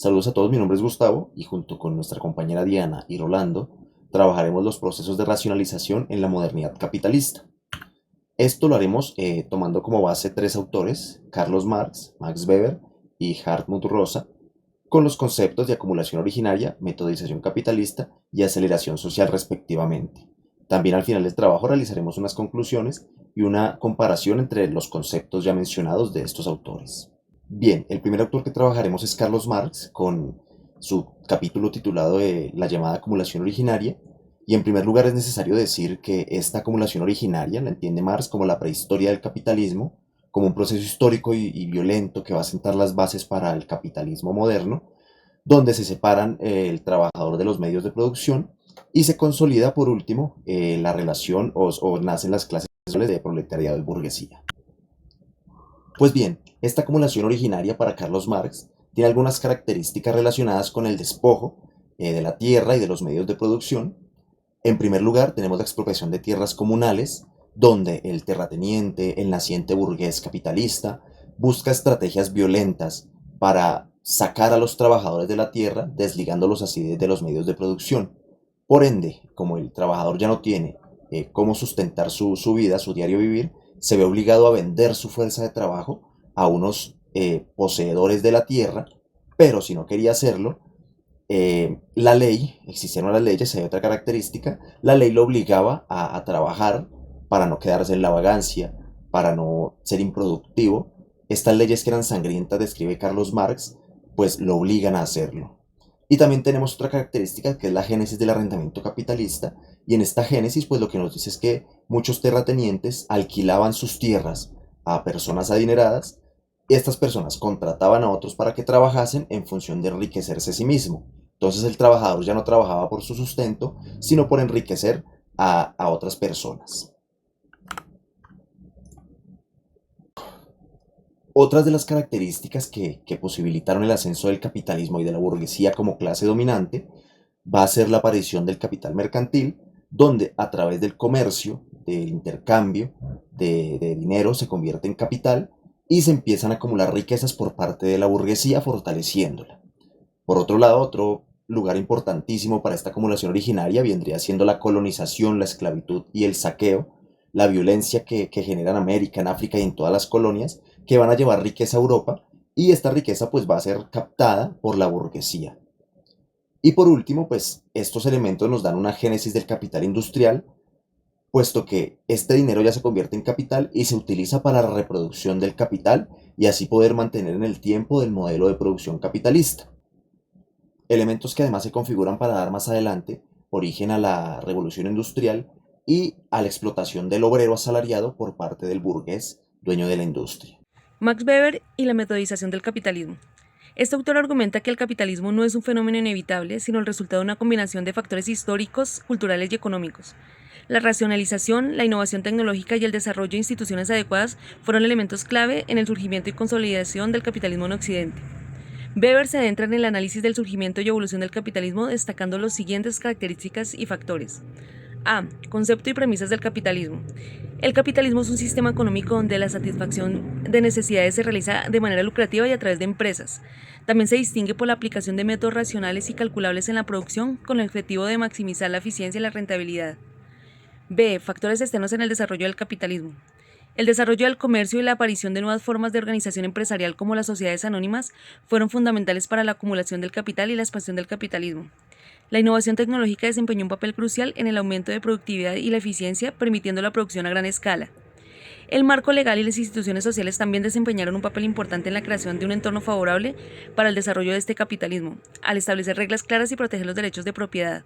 Saludos a todos, mi nombre es Gustavo y junto con nuestra compañera Diana y Rolando trabajaremos los procesos de racionalización en la modernidad capitalista. Esto lo haremos tomando como base tres autores, Carlos Marx, Max Weber y Hartmut Rosa, con los conceptos de acumulación originaria, metodización capitalista y aceleración social respectivamente. También al final del trabajo realizaremos unas conclusiones y una comparación entre los conceptos ya mencionados de estos autores. Bien, el primer autor que trabajaremos es Carlos Marx, con su capítulo titulado La llamada acumulación originaria. Y en primer lugar es necesario decir que esta acumulación originaria la entiende Marx como la prehistoria del capitalismo, como un proceso histórico y violento que va a sentar las bases para el capitalismo moderno, donde se separan el trabajador de los medios de producción y se consolida por último la relación o nacen las clases de proletariado y burguesía. Pues bien, esta acumulación originaria para Carlos Marx tiene algunas características relacionadas con el despojo de la tierra y de los medios de producción. En primer lugar, tenemos la expropiación de tierras comunales, donde el terrateniente, el naciente burgués capitalista, busca estrategias violentas para sacar a los trabajadores de la tierra, desligándolos así de los medios de producción. Por ende, como el trabajador ya no tiene cómo sustentar su vida, su diario vivir, se ve obligado a vender su fuerza de trabajo a unos poseedores de la tierra, pero si no quería hacerlo, la ley, existieron las leyes, hay otra característica, la ley lo obligaba a trabajar para no quedarse en la vagancia, para no ser improductivo. Estas leyes que eran sangrientas, describe Carlos Marx, pues lo obligan a hacerlo. Y también tenemos otra característica que es la génesis del arrendamiento capitalista, y en esta génesis pues lo que nos dice es que muchos terratenientes alquilaban sus tierras a personas adineradas, y estas personas contrataban a otros para que trabajasen en función de enriquecerse a sí mismo. Entonces el trabajador ya no trabajaba por su sustento, sino por enriquecer a otras personas. Otras de las características que posibilitaron el ascenso del capitalismo y de la burguesía como clase dominante va a ser la aparición del capital mercantil, donde a través del comercio, del intercambio de dinero se convierte en capital y se empiezan a acumular riquezas por parte de la burguesía, fortaleciéndola. Por otro lado, otro lugar importantísimo para esta acumulación originaria vendría siendo la colonización, la esclavitud y el saqueo, la violencia que genera en América, en África y en todas las colonias, que van a llevar riqueza a Europa, y esta riqueza pues va a ser captada por la burguesía. Y por último, pues estos elementos nos dan una génesis del capital industrial, puesto que este dinero ya se convierte en capital y se utiliza para la reproducción del capital y así poder mantener en el tiempo del modelo de producción capitalista. Elementos que además se configuran para dar más adelante origen a la revolución industrial y a la explotación del obrero asalariado por parte del burgués, dueño de la industria. Max Weber y la metodización del capitalismo. Este autor argumenta que el capitalismo no es un fenómeno inevitable, sino el resultado de una combinación de factores históricos, culturales y económicos. La racionalización, la innovación tecnológica y el desarrollo de instituciones adecuadas fueron elementos clave en el surgimiento y consolidación del capitalismo en Occidente. Weber se adentra en el análisis del surgimiento y evolución del capitalismo destacando las siguientes características y factores. A. Concepto y premisas del capitalismo. El capitalismo es un sistema económico donde la satisfacción de necesidades se realiza de manera lucrativa y a través de empresas. También se distingue por la aplicación de métodos racionales y calculables en la producción con el objetivo de maximizar la eficiencia y la rentabilidad. B. Factores externos en el desarrollo del capitalismo. El desarrollo del comercio y la aparición de nuevas formas de organización empresarial como las sociedades anónimas fueron fundamentales para la acumulación del capital y la expansión del capitalismo. La innovación tecnológica desempeñó un papel crucial en el aumento de productividad y la eficiencia, permitiendo la producción a gran escala. El marco legal y las instituciones sociales también desempeñaron un papel importante en la creación de un entorno favorable para el desarrollo de este capitalismo, al establecer reglas claras y proteger los derechos de propiedad.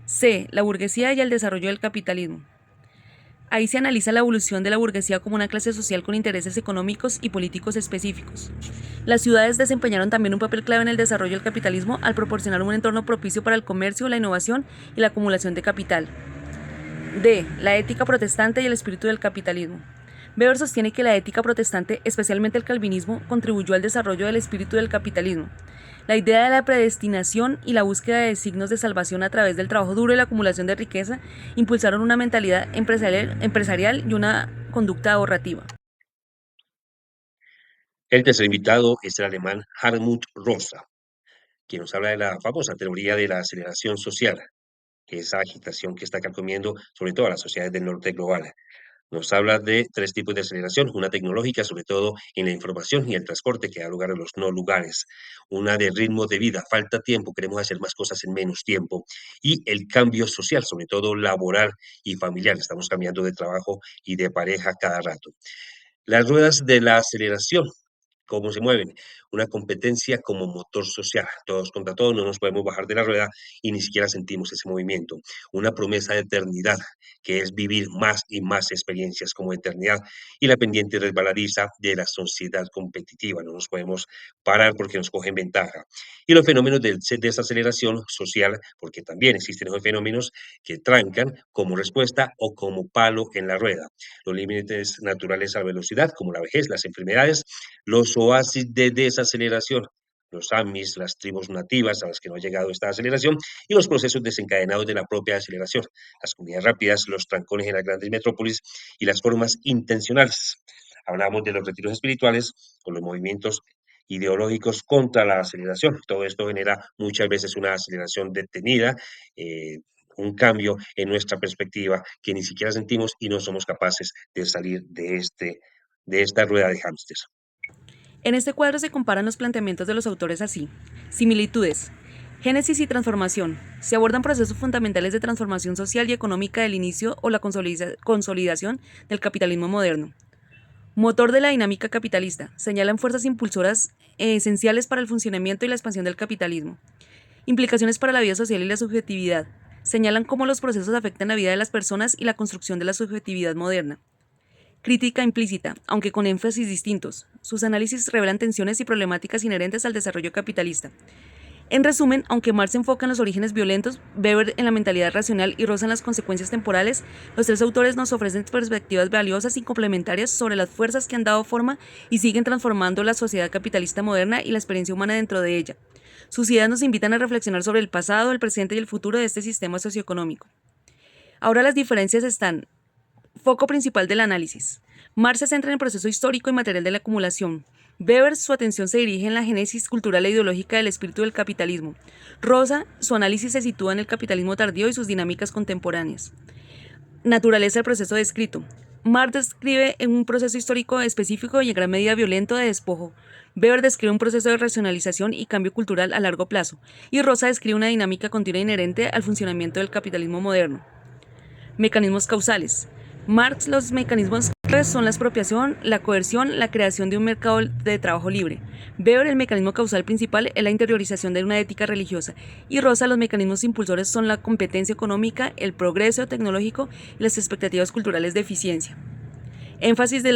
C. La burguesía y el desarrollo del capitalismo. Ahí se analiza la evolución de la burguesía como una clase social con intereses económicos y políticos específicos. Las ciudades desempeñaron también un papel clave en el desarrollo del capitalismo al proporcionar un entorno propicio para el comercio, la innovación y la acumulación de capital. D. La ética protestante y el espíritu del capitalismo. Weber sostiene que la ética protestante, especialmente el calvinismo, contribuyó al desarrollo del espíritu del capitalismo. La idea de la predestinación y la búsqueda de signos de salvación a través del trabajo duro y la acumulación de riqueza impulsaron una mentalidad empresarial y una conducta ahorrativa. El tercer invitado es el alemán Hartmut Rosa. quien nos habla de la famosa teoría de la aceleración social, esa agitación que está carcomiendo sobre todo a las sociedades del norte global. Nos habla de tres tipos de aceleración, una tecnológica, sobre todo en la información y el transporte, que da lugar a los no lugares, una de ritmo de vida, falta tiempo, queremos hacer más cosas en menos tiempo, y el cambio social, sobre todo laboral y familiar, estamos cambiando de trabajo y de pareja cada rato. Las ruedas de la aceleración, ¿cómo se mueven? Una competencia como motor social. Todos contra todos, no nos podemos bajar de la rueda y ni siquiera sentimos ese movimiento. Una promesa de eternidad, que es vivir más y más experiencias como eternidad. Y la pendiente resbaladiza de la sociedad competitiva. No nos podemos parar porque nos cogen ventaja. Y los fenómenos de desaceleración social, porque también existen esos fenómenos que trancan como respuesta o como palo en la rueda. Los límites naturales a la velocidad, como la vejez, las enfermedades, los oasis de desaceleración, los AMIs, las tribus nativas a las que no ha llegado esta aceleración y los procesos desencadenados de la propia aceleración, las comidas rápidas, los trancones en las grandes metrópolis y las formas intencionales. Hablamos de los retiros espirituales con los movimientos ideológicos contra la aceleración. Todo esto genera muchas veces una aceleración detenida, un cambio en nuestra perspectiva que ni siquiera sentimos y no somos capaces de salir de esta rueda de hámster. En este cuadro se comparan los planteamientos de los autores así. Similitudes. Génesis y transformación. Se abordan procesos fundamentales de transformación social y económica del inicio o la consolidación del capitalismo moderno. Motor de la dinámica capitalista. Señalan fuerzas impulsoras esenciales para el funcionamiento y la expansión del capitalismo. Implicaciones para la vida social y la subjetividad. Señalan cómo los procesos afectan la vida de las personas y la construcción de la subjetividad moderna. Crítica implícita, aunque con énfasis distintos. Sus análisis revelan tensiones y problemáticas inherentes al desarrollo capitalista. En resumen, aunque Marx se enfoca en los orígenes violentos, Weber en la mentalidad racional y Rosa en las consecuencias temporales, los tres autores nos ofrecen perspectivas valiosas y complementarias sobre las fuerzas que han dado forma y siguen transformando la sociedad capitalista moderna y la experiencia humana dentro de ella. Sus ideas nos invitan a reflexionar sobre el pasado, el presente y el futuro de este sistema socioeconómico. Ahora las diferencias están. Foco principal del análisis. Marx se centra en el proceso histórico y material de la acumulación. Weber, su atención se dirige en la génesis cultural e ideológica del espíritu del capitalismo. Rosa, su análisis se sitúa en el capitalismo tardío y sus dinámicas contemporáneas. Naturaleza del proceso descrito. Marx describe en un proceso histórico específico y en gran medida violento de despojo. Weber describe un proceso de racionalización y cambio cultural a largo plazo. Y Rosa describe una dinámica continua inherente al funcionamiento del capitalismo moderno. Mecanismos causales. Marx, los mecanismos claves son la expropiación, la coerción, la creación de un mercado de trabajo libre. Weber, el mecanismo causal principal es la interiorización de una ética religiosa. Y Rosa, los mecanismos impulsores son la competencia económica, el progreso tecnológico y las expectativas culturales de eficiencia. Énfasis de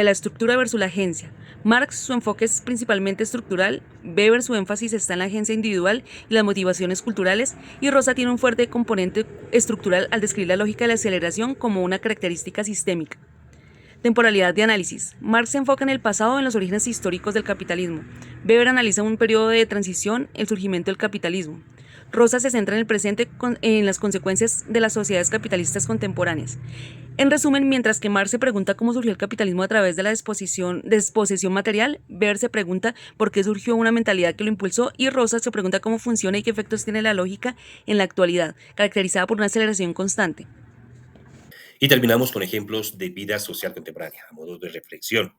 la estructura versus la agencia. Marx, su enfoque es principalmente estructural, Weber, su énfasis está en la agencia individual y las motivaciones culturales, y Rosa tiene un fuerte componente estructural al describir la lógica de la aceleración como una característica sistémica. Temporalidad de análisis. Marx se enfoca en el pasado, en los orígenes históricos del capitalismo. Weber analiza un periodo de transición, el surgimiento del capitalismo. Rosa se centra en el presente en las consecuencias de las sociedades capitalistas contemporáneas. En resumen, mientras que Marx se pregunta cómo surgió el capitalismo a través de la desposesión material, Weber se pregunta por qué surgió una mentalidad que lo impulsó y Rosa se pregunta cómo funciona y qué efectos tiene la lógica en la actualidad, caracterizada por una aceleración constante. Y terminamos con ejemplos de vida social contemporánea, a modo de reflexión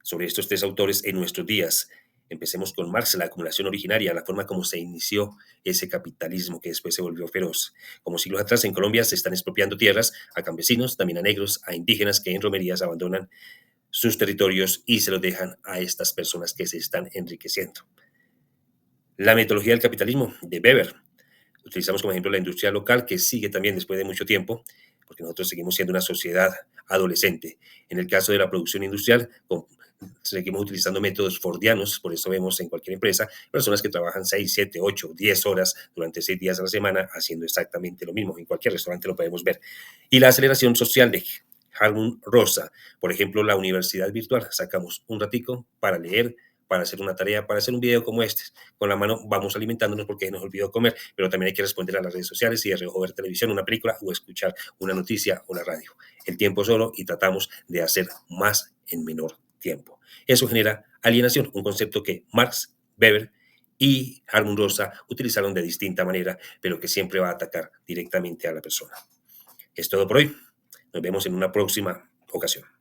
sobre estos tres autores en nuestros días. Empecemos con Marx, la acumulación originaria, la forma como se inició ese capitalismo que después se volvió feroz. Como siglos atrás en Colombia se están expropiando tierras a campesinos, también a negros, a indígenas que en romerías abandonan sus territorios y se los dejan a estas personas que se están enriqueciendo. La metodología del capitalismo de Weber. Utilizamos como ejemplo la industria local que sigue también después de mucho tiempo, porque nosotros seguimos siendo una sociedad adolescente. En el caso de la producción industrial, seguimos utilizando métodos fordianos, por eso vemos en cualquier empresa personas que trabajan 6, 7, 8, 10 horas durante 6 días a la semana haciendo exactamente lo mismo. En cualquier restaurante lo podemos ver. Y la aceleración social de Hartmut Rosa, por ejemplo, la universidad virtual. Sacamos un ratico para leer, para hacer una tarea, para hacer un video como este. Con la mano vamos alimentándonos porque nos olvidó comer, pero también hay que responder a las redes sociales y de reojo ver televisión, una película o escuchar una noticia o la radio. El tiempo solo y tratamos de hacer más en menor tiempo. Eso genera alienación, un concepto que Marx, Weber y Harmon Rosa utilizaron de distinta manera, pero que siempre va a atacar directamente a la persona. Es todo por hoy. Nos vemos en una próxima ocasión.